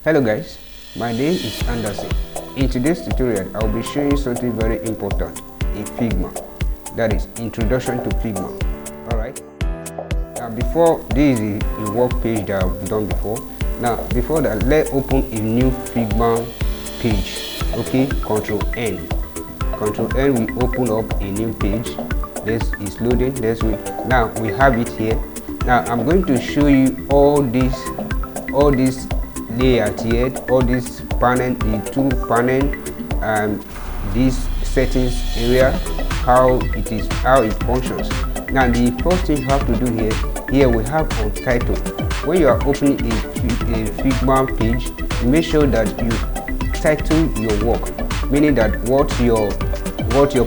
Hello guys, my name is Anderson. In today's tutorial, I will be showing you something very important in Figma, that is Introduction to Figma. Alright, now before this is a work page that I've done before. Now before that, let's open a new Figma page. Okay, Control N. Control N will open up a new page. This is loading. Let's wait. Now we have it here. Now I'm going to show you all this layout here, all this panel, the two panel, this settings area, how it functions. Now the first thing you have to do here we have on title. When you are opening a Figma page, make sure that you title your work, meaning that what your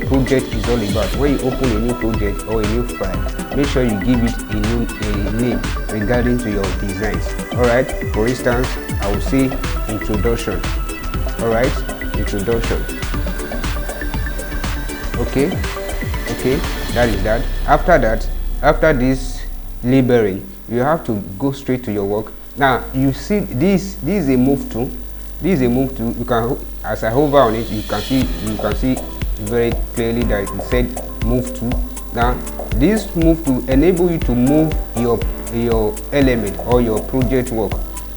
project is all about. When you open a new project or a new file, make sure you give it a name regarding to your designs. Alright, for instance, I will say introduction. Alright, introduction. Okay, that is that. After this labeling, you have to go straight to your work. Now you see this is a move tool. This is a move tool. You can, as I hover on it, you can see very clearly that it said move tool. Now this move tool enable you to move your element or your project work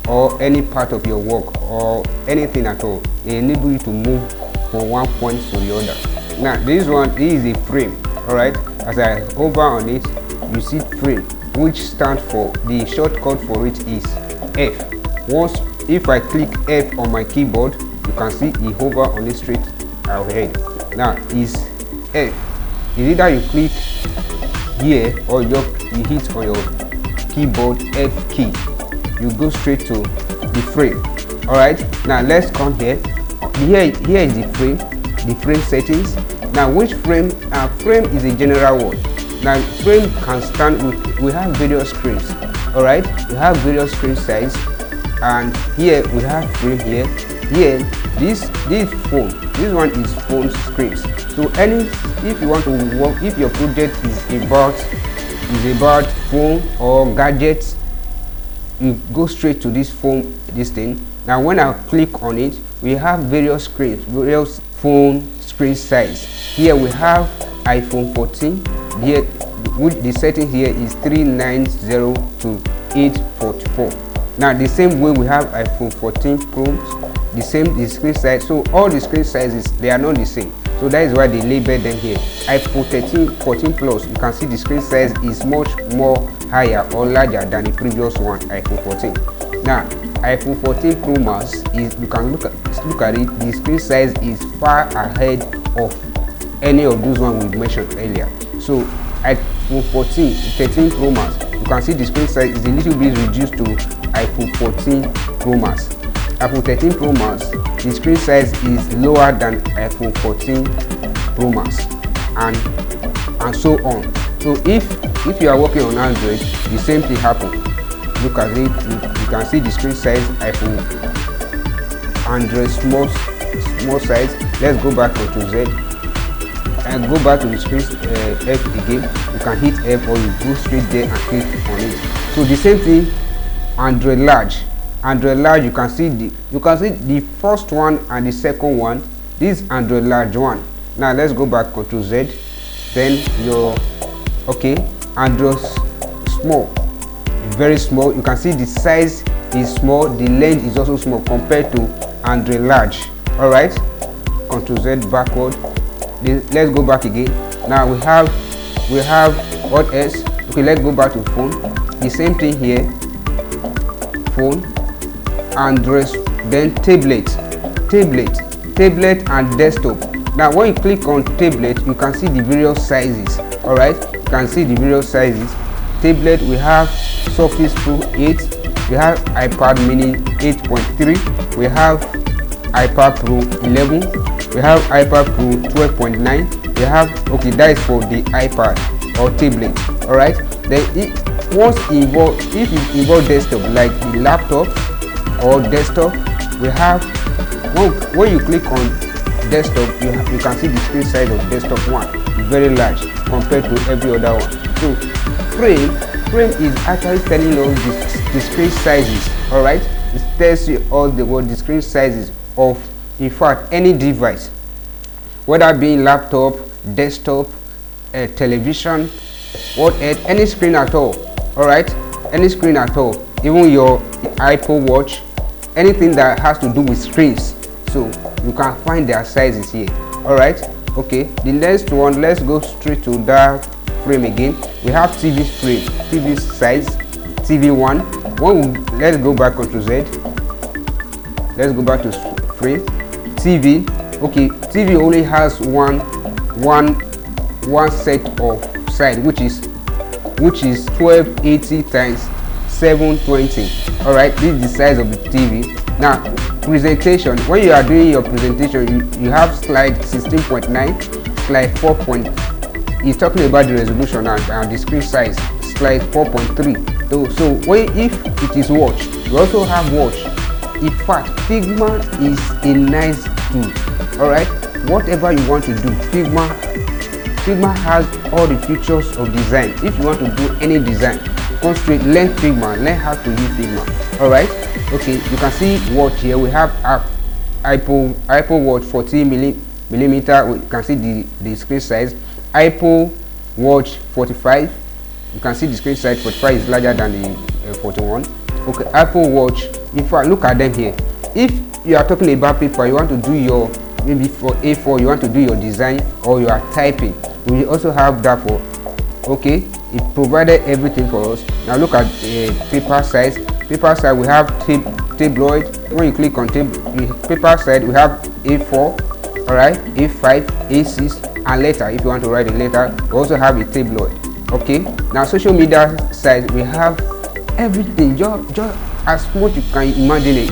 or any part of your work or anything at all. It enable you to move from one point to the other. Now this is a frame. Alright, as I hover on it, you see frame, which stands for, the shortcut for it is F. If I click F on my keyboard, you can see it hover on it straight ahead. Now is F. Is either you click here or you hit on your keyboard F key. You go straight to the frame. Alright, now let's come here. Here is the frame settings. Now which frame? Frame is a general word. Now frame can stand with, we have various screens. Alright, we have various screen size, and here we have frame here. Here this phone, this one is phone screens. So if you want to work, if your project is about phone or gadgets, you go straight to this phone, this thing. Now when I click on it, we have various screens, various phone screen size. Here we have iPhone 14. Here which the setting here is 390 to 844. Now the same way we have iPhone 14 Pro, the screen size. So all the screen sizes, they are not the same. So that is why they label them here. iPhone 14 Plus, you can see the screen size is much more higher or larger than the previous one, iPhone 14. Now iPhone 14 Pro Max is, you can look at it, the screen size is far ahead of any of those ones we mentioned earlier. So iPhone 13 Pro Max, you can see the screen size is a little bit reduced to iPhone 14 Pro Max. iPhone 13 Pro Max, the screen size is lower than iPhone 14 Pro Max, and so on. So if you are working on Android, the same thing happens. Look at it, you can see the screen size iPhone Android small size. Let's go back to Z and go back to the screen F again. You can hit F or you go straight there and click on it. So the same thing, Android large, you can see the first one and the second one. This Android large one. Now let's go back to Z, then your Android small, very small. You can see the size is small, the length is also small compared to Android large. All right, Ctrl Z backward. Let's go back again. Now we have what else? Okay, let's go back to phone. The same thing here, phone, Android, then tablet and desktop. Now when you click on tablet, you can see the various sizes. All right, you can see the various sizes. Tablet, we have Surface Pro 8, we have iPad mini 8.3, we have iPad Pro 11, we have iPad Pro 12.9, we have, that is for the iPad or tablet. All right, then if you involve desktop like the laptop or desktop, we have, when you click on desktop, you can see the screen size of desktop one is very large compared to every other one. So frame is actually telling us the screen sizes. All right, it tells you all the screen sizes of, in fact, any device, whether being laptop, desktop, television, any screen at all. All right, any screen at all, even your Apple Watch, anything that has to do with screens. So you can find their sizes here. All right, okay. The next one, let's go straight to that frame again. We have TV frame, TV size, TV1. Let's go back onto Z. Let's go back to frame TV. Okay, TV only has one set of size, which is 1280 times 720. All right, this is the size of the TV. Now, presentation, when you are doing your presentation, you have slide 16.9, slide 4. It's talking about the resolution and the screen size, slide 4.3. So if it is watch, you also have watch. In fact, Figma is a nice tool. All right, whatever you want to do, Figma has all the features of design. If you want to do any design, concentrate, learn Figma, learn how to use Figma. All right, okay. You can see watch here. We have Apple Watch 14 millimeter. You can see the screen size. Apple Watch 45. You can see the screen size 45 is larger than the 41. Okay, Apple Watch. In fact, look at them here. If you are talking about paper, you want to do your, maybe for A4, you want to do your design, or you are typing, we also have that for. Okay, it provided everything for us. Now look at paper size. Paper size, we have tabloid. When you click on paper size, we have A4, all right, A5, A6, and letter. If you want to write a letter, we also have a tabloid. Okay, now social media size, we have everything, just as much you can imagine it.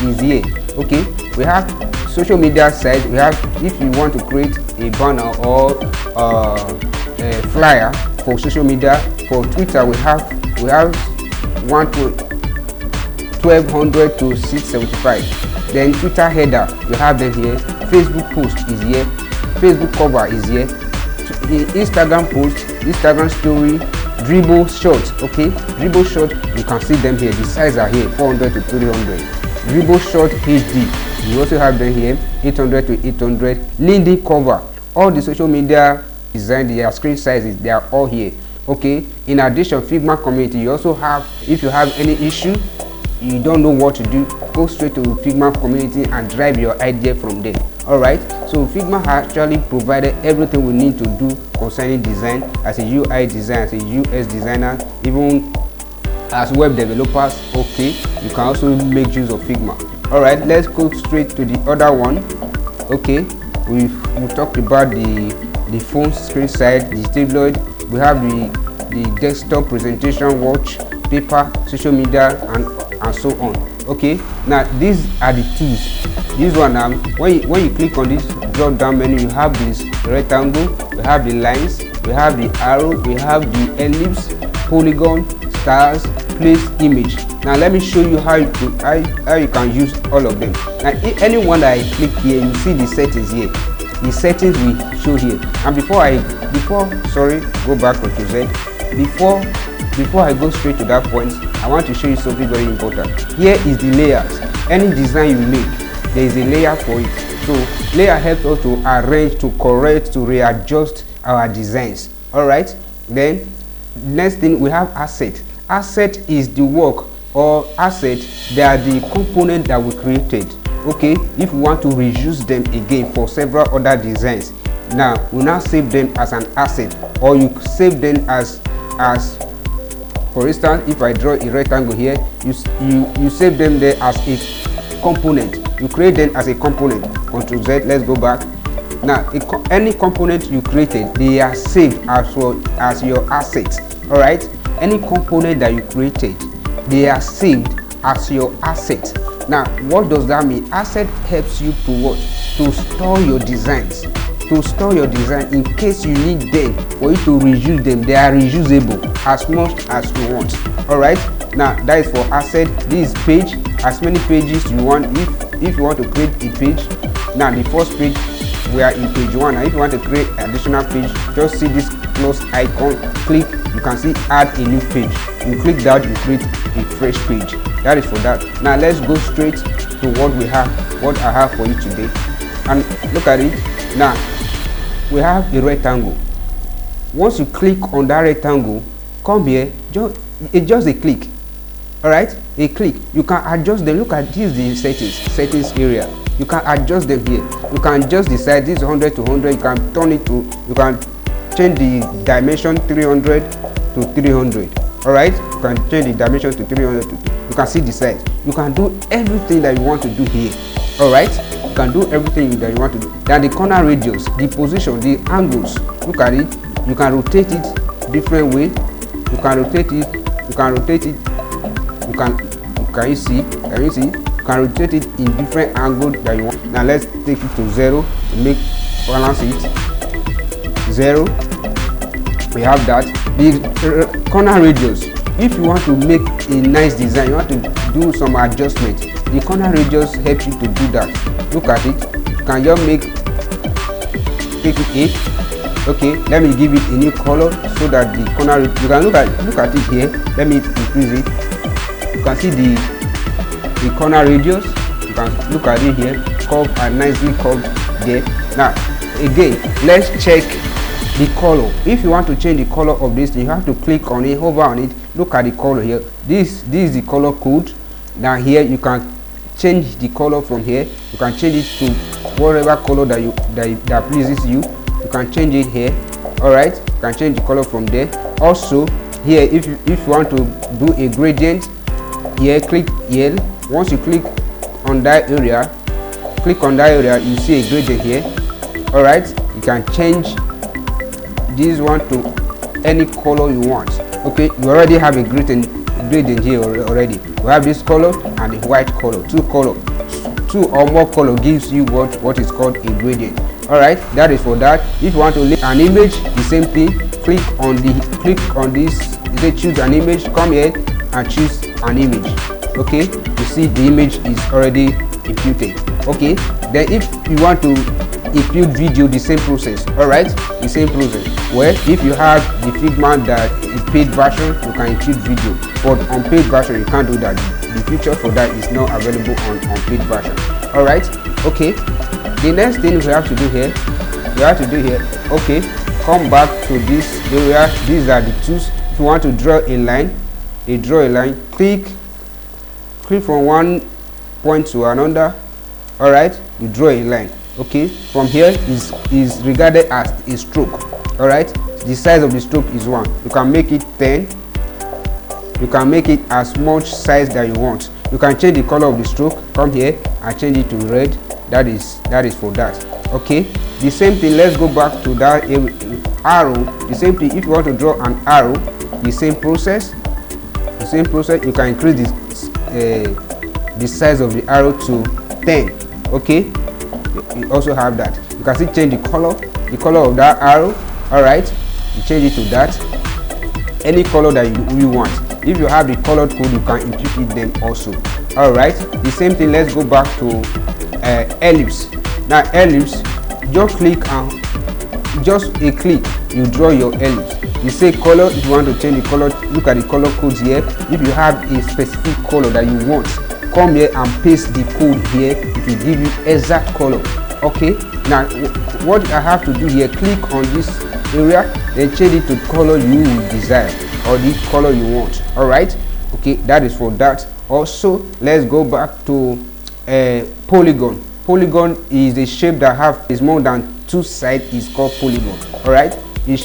Is here. Okay, we have social media size. We have, if you want to create a banner or a flyer for social media. For Twitter, we have 1200 to 675. Then Twitter header, you have them here. Facebook post is here. Facebook cover is here. Instagram post, Instagram story, dribble short. Okay, dribble short, you can see them here. The size are here, 400 to 300. Dribble short HD, you also have them here, 800 to 800. LinkedIn cover, all the social media design, their screen sizes, they are all here. Okay, in addition, Figma community, you also have, if you have any issue, you don't know what to do, go straight to Figma community and drive your idea from there. All right, so Figma actually provided everything we need to do concerning design, as a UI designer, as a UX designer, even as web developers. Okay, you can also make use of Figma. All right, let's go straight to the other one. Okay, we've talked about the phone screen size, the tabloid. We have the desktop presentation, watch, paper, social media, and so on. Okay, now these are the tools. This one, when you click on this drop down menu, you have this rectangle, we have the lines, we have the arrow, we have the ellipse, polygon, stars, place, image. Now let me show you how you can use all of them. Now anyone that I click here, you see the settings here. The settings we show here. And go back to Z. Before I go straight to that point, I want to show you something very important. Here is the layers. Any design you make, there is a layer for it. So layer helps us to arrange, to correct, to readjust our designs. All right. Then next thing, we have asset. Asset is the work, or asset, they are the component that we created. Okay, if we want to reuse them again for several other designs, now we now save them as an asset, or you save them as for instance, if I draw a rectangle here, you save them there as a component. You create them as a component. Ctrl Z, let's go back. Now any component you created, they are saved as well as your assets. All right, any component that you created, they are saved as your asset. Now what does that mean? Asset helps you to what? To store your designs, to store your design in case you need them, for you to reuse them. They are reusable as much as you want. All right, now that is for asset. This page, as many pages you want. If you want to create a page, now the first page, we are in page 1. Now if you want to create additional page, just see this plus icon, click, you can see add a new page. You click that, you create a fresh page. That is for that. Now let's go straight to what I have for you today. And look at it. Now we have a rectangle. Once you click on that rectangle, come here, it's just a click. All right, a click. You can adjust them. Look at this, the settings area. You can adjust them here. You can just decide this 100 to 100. You can turn it to, you can change the dimension 300 to 300. All right, you can change the dimension to 300 to, you can see the size. You can do everything that you want to do here. All right, you can do everything that you want to do. Then the corner radius, the position, the angles. Look at it. You can rotate it different way. You can rotate it. You can rotate it. Can you see? You can rotate it in different angles that you want. Now let's take it to 0 to make balance it. 0. We have that. The corner radius. If you want to make a nice design, you want to do some adjustment. The corner radius helps you to do that. Look at it. You can just take it 8. Okay, let me give it a new color so that the corner, you can look at it here. Let me increase it. You can see the corner radius. You can look at it here, curved and nicely curved there. Now again, let's check the color. If you want to change the color of this, you have to click on it, hover on it, look at the color here. This is the color code. Now here you can change the color from here. You can change it to whatever color that pleases you. You can change it here. All right, you can change the color from there. Also here, if you want to do a gradient, here click here. Once you click on that area, you see a gradient here. All right, you can change this one to any color you want. Okay, you already have a gradient here already. We have this color and the white color. Two or more color gives you what is called a gradient. All right, that is for that. If you want to link an image, the same thing. Click on this. They choose an image. Come here and choose an image. Okay, you see the image is already imputed. Okay, then if you want to impute video, the same process. All right, the same process. Well, if you have the Figma that is paid version, you can impute video, but on paid version you can't do that. The feature for that is not available on paid version. All right, okay. The next thing we have to do here, okay, come back to this area. These are the tools. If you want to draw a line, click from one point to another. All right, you draw a line. Okay, from here is regarded as a stroke. All right, the size of the stroke is 1. You can make it 10. You can make it as much size that you want. You can change the color of the stroke. Come here and change it to red. That is for that. Okay, the same thing. Let's go back to that arrow. The same thing. If you want to draw an arrow, the same process. You can increase the size of the arrow to 10. Okay, you also have that. You can still change the color of that arrow. All right, you change it to that, any color that you want. If you have the colored code, you can impute them also. All right, the same thing. Let's go back to ellipse. Now ellipse, just click and just a click, you draw your ellipse. You say color. If you want to change the color, look at the color codes here. If you have a specific color that you want, come here and paste the code here. It will give you exact color. Okay, now what I have to do here, click on this area, then change it to the color you desire or the color you want. All right, okay, that is for that. Also, let's go back to polygon. Polygon is a shape that is more than 2 sides is called polygon. All right,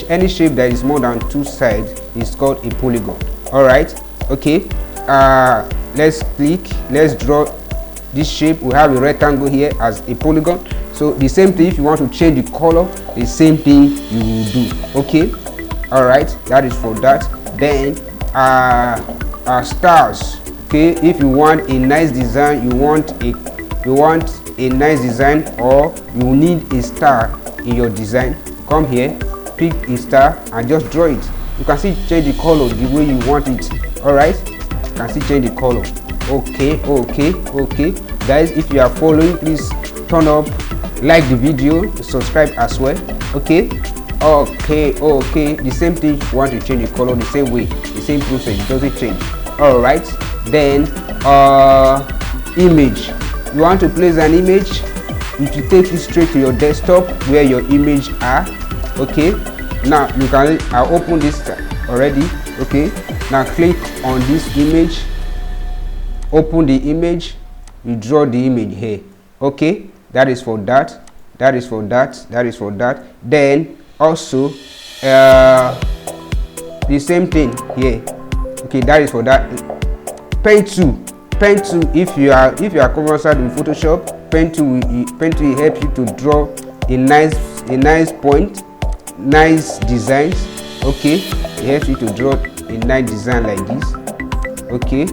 any shape that is more than 2 sides is called a polygon. All right, okay, let's draw this shape. We have a rectangle here as a polygon. So the same thing, if you want to change the color, the same thing you will do. Okay, all right, that is for that. Then stars. Okay, if you want a nice design, you want a nice design, or you need a star in your design, come here, pick a star and just draw it. You can see change the color the way you want it. All right, you can see change the color. Okay, guys, if you are following, please turn up, like the video, subscribe as well. Okay, the same thing. If you want to change the color, the same way, the same process, it doesn't change. All right, then image. You want to place an image, it will take you straight to your desktop where your image are. Okay, now you can, I open this already. Okay, now click on this image, open the image, you draw the image here. Okay, that is for that, that is for that, that is for that. Then also the same thing here. Okay, that is for that. Pen tool, if you are conversant in Photoshop, pen tool will help you to draw a nice point, nice designs. Okay, it helps you to draw a nice design like this. Okay,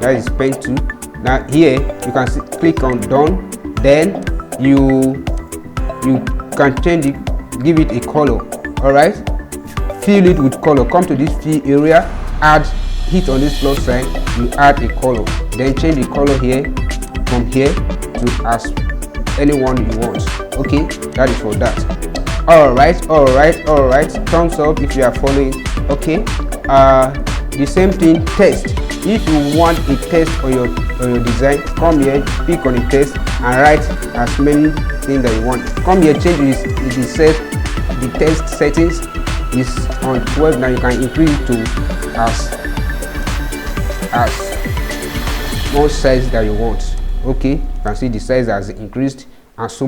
that is pen tool. Now here you can see, click on done. Then you can change it, give it a color. All right, fill it with color. Come to this fill area, add, hit on this plus sign, you add a color. Then change the color here, from here to as anyone you want. Okay, that is for that. All right. Thumbs up if you are following. Okay, the same thing, text. If you want a text on your design, come here, pick on the text and write as many things that you want. Come here, change the text settings is on 12. Now you can increase it to as small size that you want. Okay, you can see the size has increased and so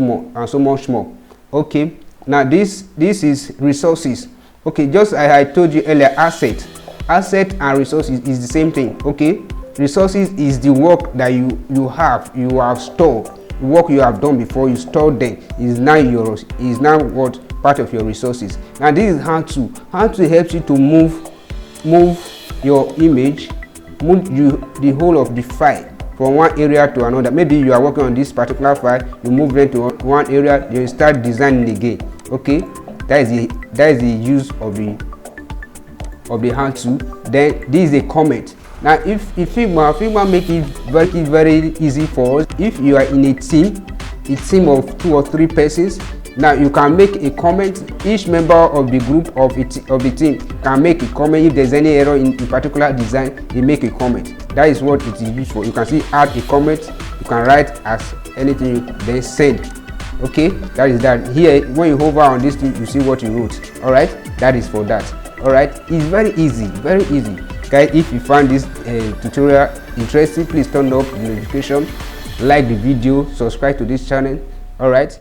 much more. Okay, now this is resources. Okay, just as I told you earlier, asset and resources is the same thing. Okay, resources is the work that you have stored, work you have done before, you stored them, is now what part of your resources. Now this is how to help you to move your image, move the whole of the file from one area to another. Maybe you are working on this particular file, you move them to one area, you start designing again. Okay, that is the use of the how to. Then this is a comment. Now if Figma make it very easy for us. If you are in a team of 2 or 3 persons, now you can make a comment. Each member of the group of the team can make a comment. If there's any error in particular design, they make a comment. That is what it is used for. You can see add a comment, you can write as anything, then send. Okay, that is that. Here when you hover on this thing, you see what you wrote. All right, that is for that. All right, it's very easy guys. If you find this tutorial interesting, please turn up the notification, like the video, subscribe to this channel. All right.